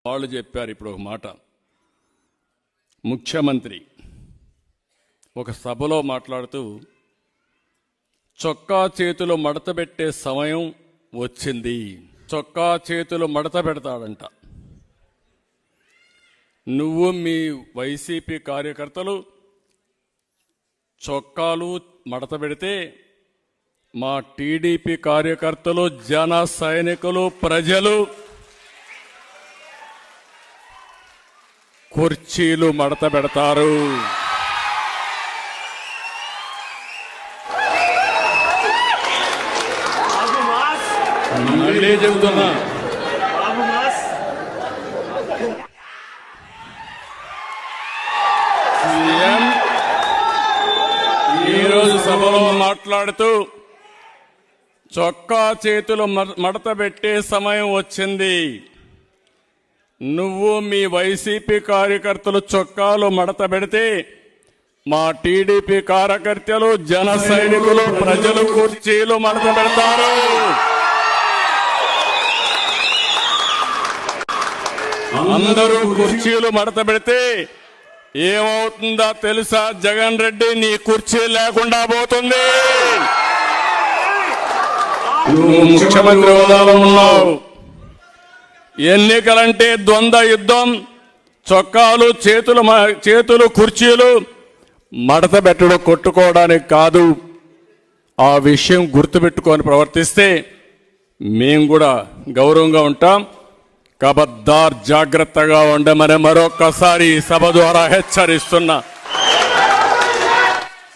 వాళ్ళు చెప్పారు. ఇప్పుడు ఒక మాట, ముఖ్యమంత్రి ఒక సభలో మాట్లాడుతూ చొక్కా చేతులు మడతబెట్టే సమయం వచ్చింది. చొక్కా చేతులు మడత పెడతాడంట. నువ్వు మీ వైసీపీ కార్యకర్తలు చొక్కాలు మడత పెడితే మా టీడీపీ కార్యకర్తలు, జన సైనికులు, ప్రజలు కుర్చీలు మడత పెడతారు. మళ్ళీ చెబుతున్నా, సీఎం ఈరోజు సభలో మాట్లాడుతూ చొక్కా చేతులు మడత పెట్టే సమయం వచ్చింది. నువ్వు మీ వైసీపీ కార్యకర్తలు చొక్కాలు మడత పెడితే మా టీడీపీ కార్యకర్తలు, జన సైనికులు, ప్రజలు కుర్చీలు మడత పెడతారు. అందరూ కుర్చీలు మడత పెడితే ఏమవుతుందో తెలుసా? జగన్ రెడ్డి నీ కుర్చీ లేకుండా పోతుంది. నువ్వు ముఖ్యమంత్రి హోదాలో ఉన్నావు. ఎన్నికలంటే ద్వంద్వ యుద్ధం. చొక్కాలు, చేతులు కుర్చీలు మడత పెట్టడం కొట్టుకోవడానికి కాదు. ఆ విషయం గుర్తుపెట్టుకొని ప్రవర్తిస్తే మేము కూడా గౌరవంగా ఉంటాం. కబద్దార్, జాగ్రత్తగా ఉండమని మరొక్కసారి సభ ద్వారా హెచ్చరిస్తున్నా.